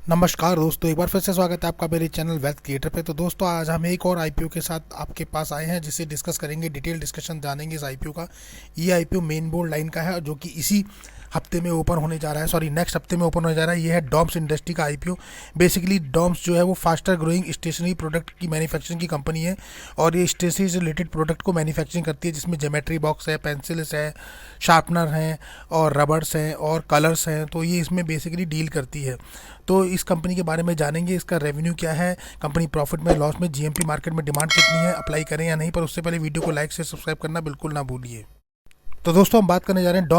नमस्कार दोस्तों, एक बार फिर से स्वागत है आपका मेरे चैनल वेल्थ क्रिएटर पे। तो दोस्तों आज हम एक और आईपीओ के साथ आपके पास आए हैं जिसे डिस्कस करेंगे, डिटेल डिस्कशन जानेंगे इस आईपीओ का। ये आईपीओ मेन बोर्ड लाइन का है जो कि इसी हफ्ते में ओपन होने जा रहा है, नेक्स्ट हफ्ते में ओपन होने जा रहा है। ये है डॉम्स इंडस्ट्री का आईपीओ। बेसिकली डॉम्स जो है वो फास्टर ग्रोइंग स्टेशनरी प्रोडक्ट की मैन्युफैक्चरिंग की कंपनी है और ये स्टेशनरी से रिलेटेड प्रोडक्ट को मैन्युफैक्चरिंग करती है, जिसमें ज्योमेट्री बॉक्स है, पेंसिल्स है, शार्पनर हैं और रबर्स हैं और कलर्स हैं। तो ये इसमें बेसिकली डील करती है। तो इस कंपनी के बारे में जानेंगे, इसका रेवेन्यू क्या है, कंपनी प्रॉफिट में, लॉस में, जीएमपी मार्केट में डिमांड कितनी है, अप्लाई करें या नहीं। पर उससे पहले वीडियो को लाइक से सब्सक्राइब करना बिल्कुल ना भूलिए। तो दोस्तों हम बात करने जा रहे हैं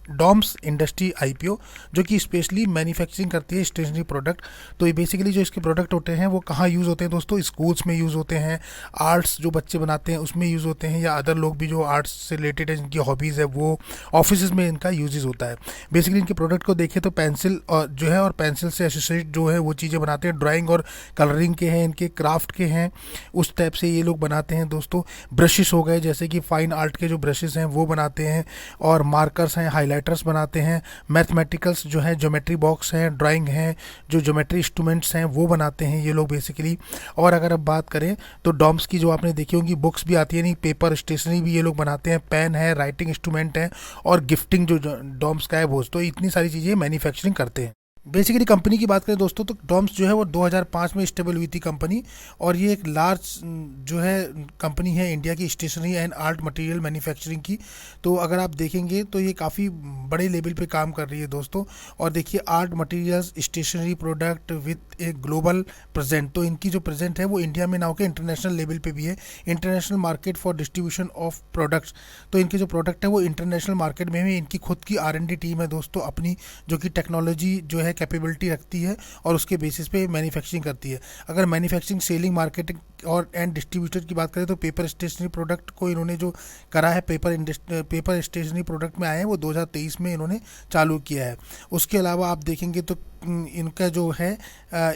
डॉम्स इंडस्ट्री आईपीओ, जो कि स्पेशली मैन्युफैक्चरिंग करती है स्टेशनरी प्रोडक्ट। तो ये बेसिकली जो इसके प्रोडक्ट होते हैं वो कहाँ यूज़ होते हैं दोस्तों? स्कूल्स में यूज़ होते हैं, आर्ट्स जो बच्चे बनाते हैं उसमें यूज़ होते हैं, या अदर लोग भी जो आर्ट्स से रिलेटेड है, जिनकी हॉबीज़ है, वो ऑफिस में इनका यूजेस होता है। बेसिकली इनके प्रोडक्ट को देखें तो पेंसिल और जो है और पेंसिल से एसोसिएट जो है वो चीज़ें बनाते हैं। ड्राइंग और कलरिंग के हैं, इनके क्राफ्ट के हैं, उस टाइप से ये लोग बनाते हैं दोस्तों। ब्रशेस हो गए, जैसे कि फाइन आर्ट के जो ब्रशेस हैं वो बनाते हैं, और मार्कर्स हैं, हाइलाइटर्स बनाते हैं। मैथमेटिकल्स जो है, ज्योमेट्री बॉक्स हैं, ड्राइंग हैं, जो ज्योमेट्री इंस्ट्रूमेंट्स हैं वो बनाते हैं ये लोग बेसिकली। और अगर अब बात करें तो डॉम्स की जो आपने देखी होंगी बुक्स भी आती है, नहीं पेपर स्टेशनरी भी ये लोग बनाते हैं, पेन है, राइटिंग इंस्ट्रूमेंट है और गिफ्टिंग जो डॉम्स का है वो। तो इतनी सारी चीज़ें मैन्युफैक्चरिंग करते हैं। बेसिकली कंपनी की बात करें दोस्तों तो डॉम्स जो है वो 2005 में स्टेबल हुई थी कंपनी, और ये एक लार्ज जो है कंपनी है इंडिया की stationery and art material manufacturing की। तो अगर आप देखेंगे तो ये काफ़ी बड़े लेवल पे काम कर रही है दोस्तों। और देखिए, art materials, stationery product with a global present. तो इनकी जो प्रेजेंट है वो इंडिया में ना होकर इंटरनेशनल लेवल पे भी है, international market for distribution of products. तो इनके जो प्रोडक्ट है वो इंटरनेशनल मार्केट में भी, इनकी खुद की R&D टीम है दोस्तों अपनी, जो कि टेक्नोलॉजी जो है कैपेबिलिटी रखती है और उसके बेसिस पे मैन्युफैक्चरिंग करती है। अगर मैन्युफैक्चरिंग, सेलिंग, मार्केटिंग और एंड डिस्ट्रीब्यूटर की बात करें तो पेपर स्टेशनरी प्रोडक्ट को इन्होंने जो करा है, पेपर स्टेशनरी प्रोडक्ट में आए हैं वो 2023 में इन्होंने चालू किया है। उसके अलावा आप देखेंगे तो इनका जो है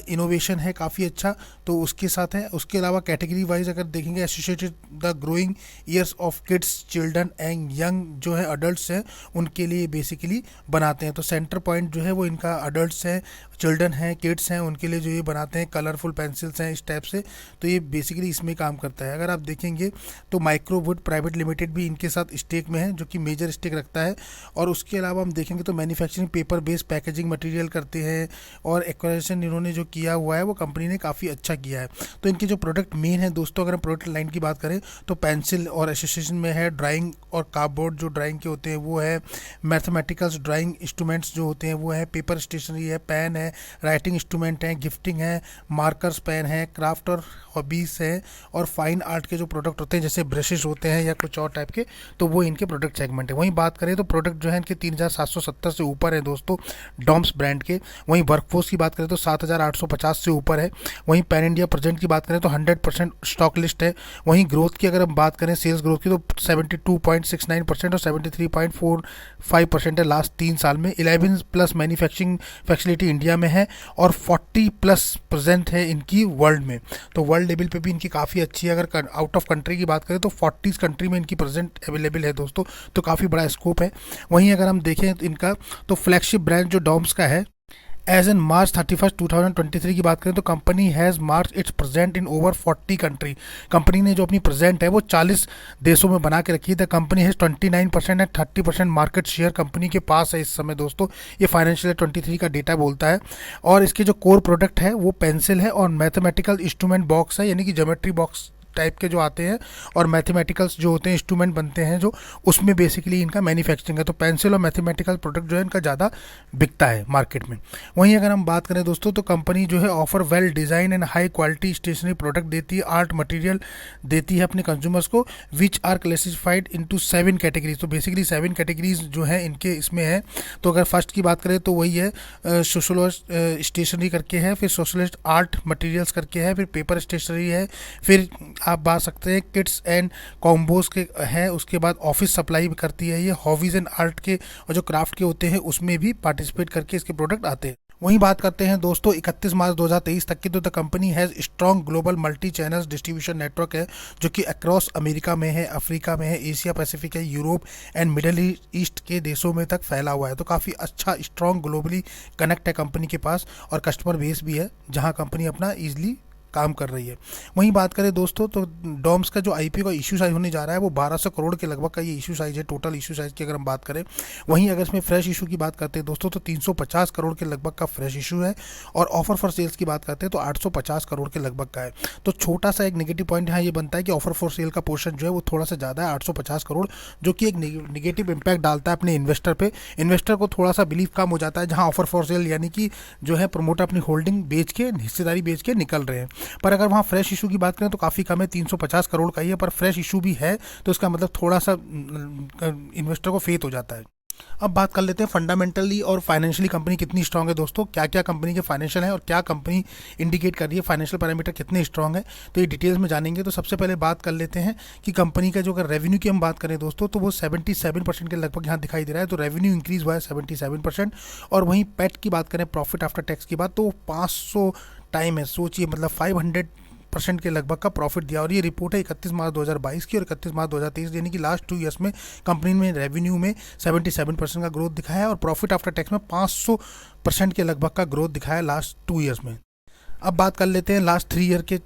इनोवेशन है काफ़ी अच्छा, तो उसके साथ है। उसके अलावा कैटेगरी वाइज अगर देखेंगे, associated the growing years of kids, children and young जो है अडल्ट्स हैं उनके लिए बेसिकली बनाते हैं। तो सेंटर पॉइंट जो है वो इनका अडल्ट्स है, चिल्ड्रन हैं, किड्स हैं, उनके लिए जो ये बनाते हैं। कलरफुल पेंसिल्स हैं इस टाइप से। तो ये बेसिकली इसमें काम करता है। अगर आप देखेंगे तो माइक्रोवुड प्राइवेट लिमिटेड भी इनके साथ स्टेक में है, जो कि मेजर स्टेक रखता है। और उसके अलावा हम देखेंगे तो manufacturing paper based packaging material करते हैं, और एक्वाजिशन इन्होंने जो किया हुआ है वो कंपनी ने काफ़ी अच्छा किया है। तो इनके जो प्रोडक्ट मेन है दोस्तों, अगर हम प्रोडक्ट लाइन की बात करें तो पेंसिल और एसोसिएशन में है, ड्राइंग और कार्डबोर्ड जो ड्राइंग के होते हैं वो है, मैथमेटिकल्स ड्राइंग इंस्ट्रूमेंट्स जो होते हैं वो है, पेपर स्टेशनरी है, पेन है, राइटिंग इंस्ट्रूमेंट है, गिफ्टिंग है, मार्कर्स पेन है, क्राफ्ट और हॉबीज़ है, और फाइन आर्ट के जो प्रोडक्ट होते हैं जैसे ब्रशेस होते हैं या कुछ और टाइप के, तो वो इनके प्रोडक्ट सेगमेंट है। वहीं बात करें तो प्रोडक्ट जो है इनके 3770 से ऊपर है दोस्तों डॉम्स ब्रांड के। वहीं वर्कफोर्स की बात करें तो 7850 से ऊपर है। वहीं पैन इंडिया प्रेजेंट की बात करें तो 100% स्टॉक लिस्ट है। वहीं ग्रोथ की अगर हम बात करें, सेल्स ग्रोथ की, तो 72.69% और 73.45% है लास्ट 3 साल में। 11+ मैन्युफैक्चरिंग फैसिलिटी इंडिया में है और 40+ प्रेजेंट है इनकी वर्ल्ड में। तो वर्ल्ड लेवल पे भी इनकी काफ़ी अच्छी है। अगर आउट ऑफ कंट्री की बात करें तो 40 कंट्री में इनकी प्रेजेंट अवेलेबल है दोस्तों, तो काफ़ी बड़ा स्कोप है। वहीं अगर हम देखें तो इनका तो फ्लैगशिप ब्रांड जो डॉम्स का है, एज इन March 31, 2023 की बात करें तो company has March it's present in over 40 country. Company ने जो अपनी प्रेजेंट है वो 40 देशों में बना के रखी है। The company has 29% and 30% market share company के पास है इस समय दोस्तों। ये फाइनेंशियल 23 का डेटा बोलता है। और इसके जो कोर प्रोडक्ट है वो पेंसिल है और मैथमेटिकल इंस्ट्रूमेंट बॉक्स है, यानी कि ज्योमेट्री बॉक्स टाइप के जो आते हैं, और मैथमेटिकल्स जो होते हैं इंस्ट्रूमेंट बनते हैं जो, उसमें बेसिकली इनका मैन्युफैक्चरिंग है। तो पेंसिल और मैथमेटिकल प्रोडक्ट जो है इनका ज़्यादा बिकता है मार्केट में। वहीं अगर हम बात करें दोस्तों तो कंपनी जो है offer well design and high quality stationery product देती है, आर्ट मटेरियल देती है अपने कंज्यूमर्स को, which are classified into 7 categories. तो बेसिकली 7 कैटेगरीज जो है इनके इसमें है। तो अगर फर्स्ट की बात करें तो वही है सोशलिस्ट स्टेशनरी करके है, फिर सोशलिस्ट आर्ट मटेरियल्स करके है, फिर पेपर स्टेशनरी है, फिर आप बात सकते हैं किट्स एंड कॉम्बोज के हैं। उसके बाद ऑफिस सप्लाई करती है ये, हॉबीज़ एंड आर्ट के और जो क्राफ्ट के होते हैं उसमें भी पार्टिसिपेट करके इसके प्रोडक्ट आते हैं। वहीं बात करते हैं दोस्तों 31 मार्च 2023 तक की, तो the company has strong global multi channels distribution network है, जो कि अक्रॉस अमेरिका में है, अफ्रीका में है, एशिया पैसिफिक है, यूरोप एंड मिडल ईस्ट के देशों में तक फैला हुआ है। तो काफ़ी अच्छा स्ट्रॉन्ग ग्लोबली कनेक्ट है कंपनी के पास, और कस्टमर बेस भी है जहां कंपनी अपना ईजिली काम कर रही है। वहीं बात करें दोस्तों तो डॉम्स का जो आईपीओ का इशू साइज होने जा रहा है वो 1200 करोड़ के लगभग का ये इशू साइज है, टोटल इशू साइज की अगर हम बात करें। वहीं अगर इसमें फ्रेश इशू की बात करते हैं दोस्तों तो 350 करोड़ के लगभग का फ्रेश इशू है, और ऑफर फॉर सेल्स की बात करते हैं तो 850 करोड़ के लगभग का है। तो छोटा सा एक नेगेटिव पॉइंट यहाँ ये बनता है कि ऑफर फॉर सेल का पोर्शन जो है वो थोड़ा सा ज़्यादा है, 850 करोड़, जो कि एक नेगेटिव इम्पैक्ट डालता है अपने इन्वेस्टर पे। इन्वेस्टर को थोड़ा सा बिलीव कम हो जाता है जहाँ ऑफर फॉर सेल यानी कि जो है प्रमोटर अपनी होल्डिंग बेच के, हिस्सेदारी बेच के निकल रहे हैं। पर अगर वहाँ फ्रेश इशू की बात करें तो काफ़ी कम है, 350 करोड़ का ही है, पर फ्रेश इशू भी है, तो इसका मतलब थोड़ा सा इन्वेस्टर को फेथ हो जाता है। अब बात कर लेते हैं फंडामेंटली और फाइनेंशियली कंपनी कितनी स्ट्रांग है दोस्तों, क्या क्या कंपनी के फाइनेंशियल है और क्या कंपनी इंडिकेट कर रही है, फाइनेंशियल पैरामीटर कितने स्ट्रांग है, तो ये डिटेल्स में जानेंगे। तो सबसे पहले बात कर लेते हैं कि कंपनी का जो अगर रेवेन्यू की हम बात करें दोस्तों तो वो 77% के लगभग यहाँ दिखाई दे रहा है, तो रेवेन्यू इंक्रीज हुआ है 77%। और वहीं पैट की बात करें, प्रॉफिट आफ्टर टैक्स की बात, तो 500 टाइम है, सोचिए मतलब 500% के लगभग का प्रॉफिट दिया। और ये रिपोर्ट है 31 मार्च 2022 की, और 31 मार्च 2023 यानी कि लास्ट 2 ईयर्स में कंपनी में रेवेन्यू में 77% का ग्रोथ दिखाया है, और प्रॉफिट आफ्टर टैक्स में 500% के लगभग का ग्रोथ दिखाया है लास्ट 2 ईयर्स में। अब बात कर लेते हैं लास्ट 3 ईयर के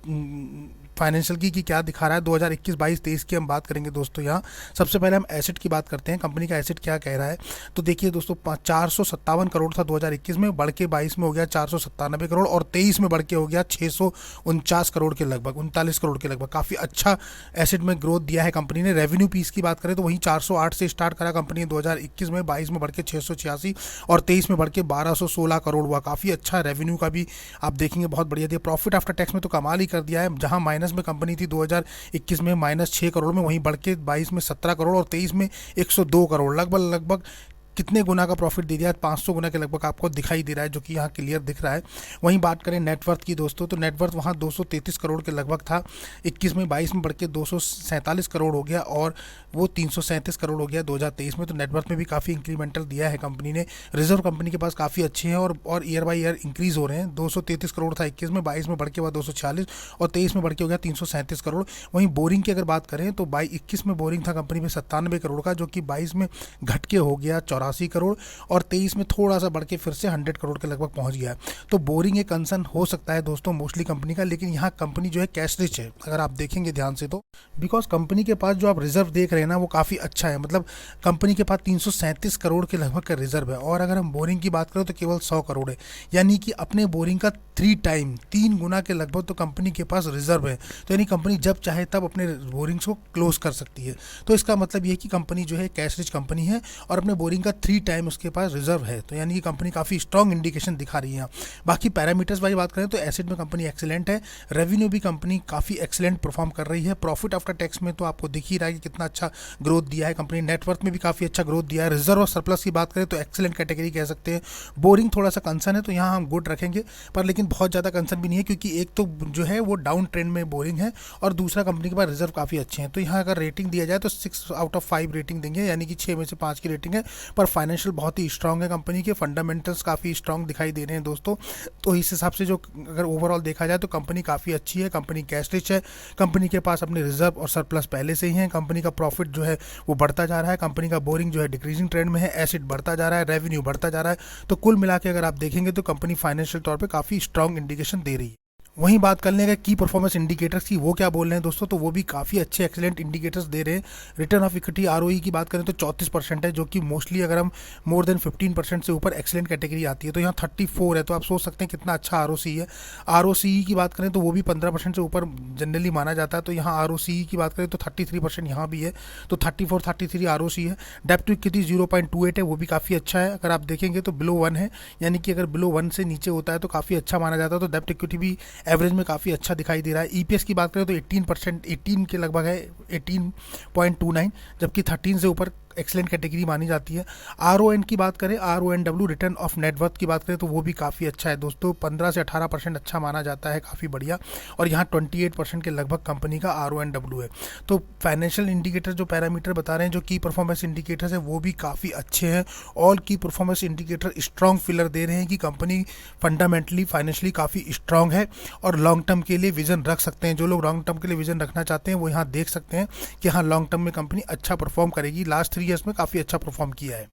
फाइनेंशियल की क्या दिखा रहा है 2021, 22, 23 की हम बात करेंगे दोस्तों। यहाँ सबसे पहले हम एसेट की बात करते हैं, कंपनी का एसेट क्या कह रहा है। तो देखिए दोस्तों 457 करोड़ था 2021 में, बढ़ के 22 में हो गया 497 करोड़, और 23 में बढ़ के हो गया 649 करोड़ के लगभग, 39 करोड़ के लगभग। काफ़ी अच्छा एसेट में ग्रोथ दिया है कंपनी ने। रेवेन्यू पीस की बात करें तो वहीं 408 से स्टार्ट करा कंपनी ने 2021 में, 22 में बढ़ के 686, और 23 में बढ़ के 1216 करोड़ हुआ। काफ़ी अच्छा रेवेन्यू का भी आप देखेंगे बहुत बढ़िया दिया। प्रॉफिट आफ्टर टैक्स में तो कमाल ही कर दिया है, जहाँ माइनस में कंपनी थी 2021 में -6 करोड़ में, वहीं बढ़ के 22 में 17 करोड़, और 23 में 102 करोड़, लगभग कितने गुना का प्रॉफिट दे दिया, 500 गुना के लगभग आपको दिखाई दे रहा है, जो कि यहाँ क्लियर दिख रहा है। वहीं बात करें नेटवर्थ की दोस्तों, तो नेटवर्थ वहाँ 233 करोड़ के लगभग था 21 में, 22 में बढ़ के 247 करोड़ हो गया, और वो 337 करोड़ हो गया 2023 में। तो नेटवर्थ में भी काफ़ी इंक्रीमेंटल दिया है कंपनी ने। रिजर्व कंपनी के पास काफ़ी अच्छे हैं, और ईयर बाई ईयर इंक्रीज हो रहे हैं। 233 करोड़ था 21 में, 22 में बढ़ के हुआ 246, और 23 में बढ़ के हो गया 337 करोड़। वहीं बोरिंग की अगर बात करें तो 21 में बोरिंग था कंपनी में 97 करोड़ का, जो कि 22 में घट के हो गया 84 करोड़, और 23 में थोड़ा सा बढ़ के फिर से 100 करोड़ के लगभग पहुंच गया है। तो बोरिंग एक कंसर्न हो सकता है दोस्तों मोस्टली कंपनी का, लेकिन यहाँ कंपनी जो है कैश रिच है अगर आप देखेंगे ध्यान से तो, बिकॉज कंपनी के पास जो आप रिजर्व देख रहे हैं ना वो काफ़ी अच्छा है। मतलब कंपनी के पास 337 करोड़ के लगभग का रिजर्व है, और अगर हम बोरिंग की बात करें तो केवल 100 करोड़ है, यानी कि अपने बोरिंग का 3 गुना के लगभग तो कंपनी के पास रिजर्व है। तो यानी कंपनी जब चाहे तब अपने बोरिंग्स को क्लोज कर सकती है। तो इसका मतलब ये कि कंपनी जो है कैश रिच कंपनी है, और अपने बोरिंग का 3 टाइम उसके पास रिजर्व है। तो यानी कि कंपनी काफ़ी स्ट्रॉन्ग इंडिकेशन दिखा रही है। बाकी पैरामीटर्स वाली बात करें तो एसेट में कंपनी एक्सीलेंट है, रेवेन्यू भी कंपनी काफ़ी एक्सीलेंट परफॉर्म कर रही है, प्रॉफिट आफ्टर टैक्स में तो आपको दिख ही रहा है कि कितना अच्छा ग्रोथ दिया है कंपनी, नेटवर्थ में भी काफ़ी अच्छा ग्रोथ दिया है। रिजर्व और सरप्लस की बात करें तो एक्सीलेंट कैटेगरी कह सकते हैं। बोरिंग थोड़ा सा कंसर्न है, तो यहाँ हम गुड रखेंगे, पर लेकिन बहुत ज़्यादा कंसर्न भी नहीं है, क्योंकि एक तो जो है वो डाउन ट्रेंड में बोरिंग है, और दूसरा कंपनी के पास रिजर्व काफ़ी अच्छे हैं। तो यहाँ अगर रेटिंग दिया जाए तो 6 आउट ऑफ 5 रेटिंग देंगे, यानी कि 6 में से 5 की रेटिंग है। पर फाइनेंशियल बहुत ही स्ट्रांग है कंपनी के, फंडामेंटल्स काफ़ी स्ट्रांग दिखाई दे रहे हैं दोस्तों। तो इस हिसाब से जो अगर ओवरऑल देखा जाए तो कंपनी काफ़ी अच्छी है, कंपनी कैश रिच है, कंपनी के पास अपने रिजर्व और सरप्लस पहले से ही है, कंपनी का प्रॉफिट जो है वो बढ़ता जा रहा है, कंपनी का बोरिंग जो है डिक्रीजिंग ट्रेंड में है, एसेट बढ़ता जा रहा है, रेवेन्यू बढ़ता जा रहा है। तो कुल मिला के अगर आप देखेंगे तो कंपनी फाइनेंशियल तौर पर काफ़ी स्ट्रांग इंडिकेशन दे रही है। वहीं बात कर लेंगे की परफॉर्मेंस इंडिकेटर्स की, वो क्या बोल रहे हैं दोस्तों, तो वो भी काफ़ी अच्छे एक्सीलेंट इंडिकेटर्स दे रहे हैं। रिटर्न ऑफ इक्विटी आरओई की बात करें तो 34% है, जो कि मोस्टली अगर हम मोर देन 15% से ऊपर एक्सीलेंट कैटेगरी आती है। तो यहाँ 34 है, तो आप सोच सकते हैं कितना अच्छा आरओसी है। आरओसी की बात करें तो वो भी 15% से ऊपर जनरली माना जाता है। तो यहाँ आरओसी की बात करें तो 33% यहाँ भी है, तो 34-33 आरओसी है। डेब्ट टू इक्विटी 0.28 है, वो भी काफ़ी अच्छा है। अगर आप देखेंगे तो बिलो 1 है, यानी कि अगर बिलो 1 से नीचे होता है तो काफ़ी अच्छा माना जाता है। तो डेब्ट इक्विटी भी एवरेज में काफ़ी अच्छा दिखाई दे रहा है। ईपीएस की बात करें तो 18 के लगभग है, 18.29, जबकि 13 से ऊपर एक्सेलेंट कैटेगरी मानी जाती है। RON की बात करें, RONW रिटर्न ऑफ नेटवर्थ की बात करें तो वो भी काफ़ी अच्छा है दोस्तों, 15 से 18% अच्छा माना जाता है, काफ़ी बढ़िया। और यहाँ 28% के लगभग कंपनी का RONW है। तो फाइनेंशियल इंडिकेटर जो पैरामीटर बता रहे हैं, जो की परफॉर्मेंस इंडिकेटर्स है, वो भी काफ़ी अच्छे हैं। ऑल की परफॉर्मेंस इंडिकेटर स्ट्रॉन्ग फिलर दे रहे हैं कि कंपनी फंडामेंटली फाइनेंशियली काफ़ी स्ट्रॉन्ग है और लॉन्ग टर्म के लिए विजन रख सकते हैं। जो लोग लॉन्ग टर्म के लिए विजन रखना चाहते हैं वो यहाँ देख सकते हैं कि हाँ, लॉन्ग टर्म में कंपनी अच्छा परफॉर्म करेगी। लास्ट 3 ईयर्स में काफ़ी अच्छा परफॉर्म किया है।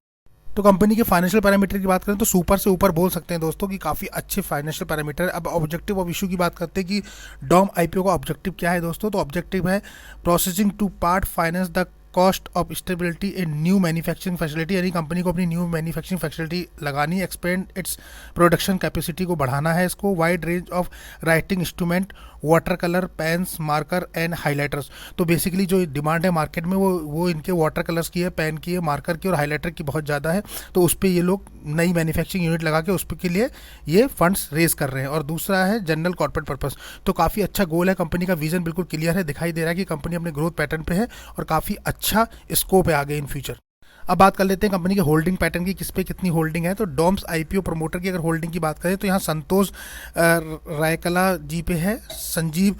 तो कंपनी के फाइनेंशियल पैरामीटर की बात करें तो सुपर से ऊपर बोल सकते हैं दोस्तों कि काफ़ी अच्छे फाइनेंशियल पैरामीटर है। अब ऑब्जेक्टिव ऑफ इशू की बात करते हैं कि डॉम IPO का ऑब्जेक्टिव क्या है दोस्तों। तो ऑब्जेक्टिव है processing to part finance the cost of stability in new manufacturing facility, यानी कंपनी को अपनी न्यू मैन्युफैक्चरिंग फैसिलिटी लगानी, एक्सपेंड इट्स प्रोडक्शन कैपेसिटी को बढ़ाना है इसको, wide range of writing instrument, water colour, pens, marker and highlighters. तो basically जो डिमांड है मार्केट में वो इनके वाटर कलर्स की है, पेन की है, मार्कर की और हाइलाइटर की बहुत ज़्यादा है। तो उस पर ये लोग नई मैन्युफैक्चरिंग यूनिट लगा के उस के लिए ये फंड्स रेज कर रहे हैं। और दूसरा है जनरल कॉर्पोरेट पर्पस। तो काफ़ी अच्छा गोल है, कंपनी का विजन बिल्कुल क्लियर है, दिखाई दे रहा है कि कंपनी अपने ग्रोथ पैटर्न पे है और काफ़ी अच्छा स्कोप है आगे इन फ्यूचर। अब बात कर लेते हैं कंपनी के होल्डिंग पैटर्न की, किस पे कितनी होल्डिंग है। तो डॉम्स IPO प्रमोटर की अगर होल्डिंग की बात करें तो यहाँ संतोष रायकला जी पे है, संजीव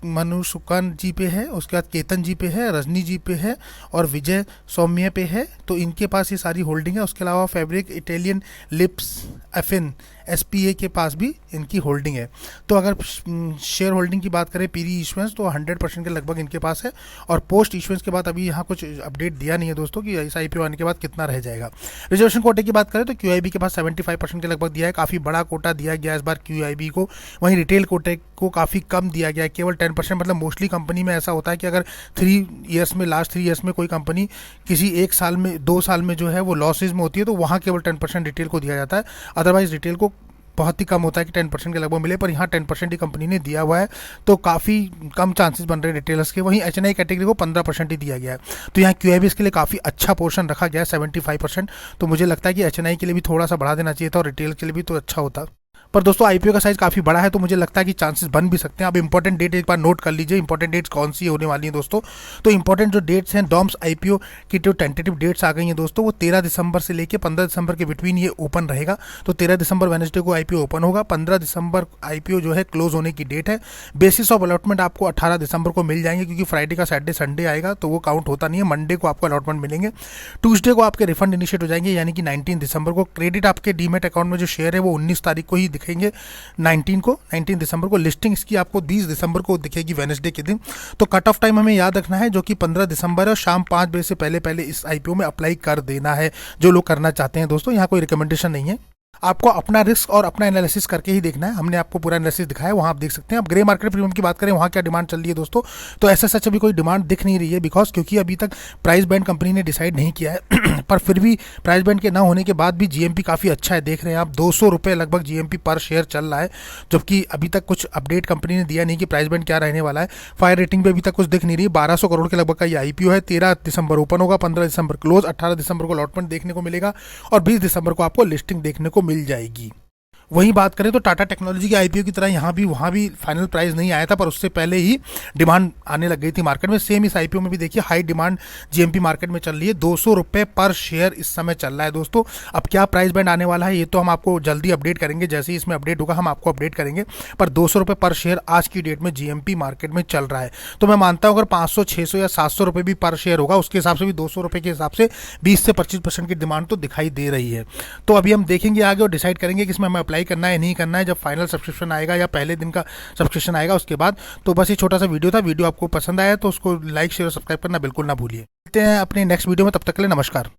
मनुसुकन जी पे है, उसके बाद केतन जी पे है, रजनी जी पे है और विजय सौम्य पे है। तो इनके पास ये सारी होल्डिंग है। उसके अलावा फैब्रिक, इटालियन लिप्स, एफिन, SPA के पास भी इनकी होल्डिंग है। तो अगर शेयर होल्डिंग की बात करें प्री इशुएंस तो 100% के लगभग इनके पास है। और पोस्ट इशुएंस के बाद अभी यहाँ कुछ अपडेट दिया नहीं है दोस्तों कि इस IPO आने के बाद कितना रह जाएगा। रिजर्वेशन कोटे की बात करें तो QIB के पास 75% के लगभग दिया है, काफ़ी बड़ा कोटा दिया गया इस बार QIB को। वहीं रिटेल कोटे को काफ़ी कम दिया गया है, केवल 10%। मतलब मोस्टली कंपनी में ऐसा होता है कि अगर लास्ट 3 ईयर्स में कोई कंपनी किसी 1 साल में 2 साल में जो है वो लॉसेज में होती है तो वहाँ केवल 10% रिटेल को दिया जाता है। अदरवाइज रिटेल को बहुत ही कम होता है कि 10% के लगभग मिले, पर यहाँ 10% ही कंपनी ने दिया हुआ है। तो काफ़ी कम चांसेस बन रहे हैं रिटेलर्स के। वहीं HNI कैटेगरी को 15% ही दिया गया है। तो यहाँ QIB इसके लिए काफ़ी अच्छा पोर्शन रखा गया है, 75%। तो मुझे लगता है कि HNI के लिए भी थोड़ा सा बढ़ा देना चाहिए था और रिटेल के लिए भी तो अच्छा होता। पर दोस्तों IPO का साइज काफ़ी बड़ा है तो मुझे लगता है कि चांसेस बन भी सकते हैं। अब इंपॉर्टेंट डेट एक बार नोट कर लीजिए, इंपॉर्टेंट डेट्स कौन सी होने वाली हैं दोस्तों। तो इंपॉर्टेंट जो डेट्स हैं डॉम्स IPO की जो टेंटेटिव डेट्स आ गई हैं दोस्तों, वो 13 दिसंबर से लेकर 15 दिसंबर के बिटवीन ये ओपन रहेगा। तो 13 दिसंबर वेडनेसडे को IPO ओपन होगा, 15 दिसंबर IPO जो है क्लोज होने की डेट है। बेसिस ऑफ अलॉटमेंट आपको 18 दिसंबर को मिल जाएंगे, क्योंकि फ्राइडे का सैटरडे संडे आएगा तो वो काउंट होता नहीं है। मंडे को आपको अलॉटमेंट मिलेंगे, ट्यूसडे को आपके रिफंड इनिशिएट हो जाएंगे, यानी कि 19 दिसंबर को। क्रेडिट आपके डीमेट अकाउंट में जो शेयर है वो 19 तारीख को ही दिखेंगे, 19 दिसंबर को। लिस्टिंग इसकी आपको 20 दिसंबर को दिखेगी वेडनेसडे के दिन। तो कट ऑफ टाइम हमें याद रखना है जो कि 15 दिसंबर है और शाम 5 बजे से पहले इस IPO में अप्लाई कर देना है जो लोग करना चाहते हैं दोस्तों। यहाँ कोई रिकमेंडेशन नहीं है, आपको अपना रिस्क और अपना एनालिसिस करके ही देखना है। हमने आपको पूरा एनालिसिस दिखाया है, वहाँ आप देख सकते हैं। अब ग्रे मार्केट प्रीमियम की बात करें, वहाँ क्या डिमांड चल रही है दोस्तों। तो ऐसा सच अभी कोई डिमांड दिख नहीं रही है, बिकॉज क्योंकि अभी तक प्राइस बैंड कंपनी ने डिसाइड नहीं किया है पर फिर भी प्राइस बैंड के ना होने के बाद भी GMP काफ़ी अच्छा है। देख रहे हैं आप 200 रुपये लगभग GMP पर शेयर चल रहा है, जबकि अभी तक कुछ अपडेट कंपनी ने दिया नहीं कि प्राइस बैंड क्या रहने वाला है। फायर रेटिंग भी अभी तक कुछ दिख नहीं रही। 1200 करोड़ के लगभग का ये IPO है। 13 दिसंबर ओपन होगा, 15 दिसंबर क्लोज, 18 दिसंबर को अलॉटमेंट देखने को मिलेगा और 20 दिसंबर को आपको लिस्टिंग देखने को मिल जाएगी। वहीं बात करें तो टाटा टेक्नोलॉजी के IPO की तरह वहाँ भी फाइनल प्राइस नहीं आया था, पर उससे पहले ही डिमांड आने लग गई थी मार्केट में। सेम इस IPO में भी देखिए हाई डिमांड GMP मार्केट में चल रही है। 200 रुपये पर शेयर इस समय चल रहा है दोस्तों। अब क्या प्राइस बैंड आने वाला है ये तो हम आपको जल्दी अपडेट करेंगे, जैसे ही इसमें अपडेट होगा हम आपको अपडेट करेंगे। पर 200 रुपये पर शेयर आज की डेट में GMP मार्केट में चल रहा है। तो मैं मानता हूँ अगर 500, 600 या 700 रुपये भी पर शेयर होगा, उसके हिसाब से भी 200 रुपये के हिसाब से 20 से 25% की डिमांड तो दिखाई दे रही है। तो अभी हम देखेंगे आगे और डिसाइड करेंगे कि इसमें हमें अप्लाई करना है नहीं करना है, जब फाइनल सब्सक्रिप्शन आएगा या पहले दिन का सब्सक्रिप्शन आएगा उसके बाद। तो बस ये छोटा सा वीडियो था। वीडियो आपको पसंद आया तो उसको लाइक, शेयर और सब्सक्राइब करना बिल्कुल ना भूलिए। मिलते हैं अपने नेक्स्ट वीडियो में, तब तक के लिए नमस्कार।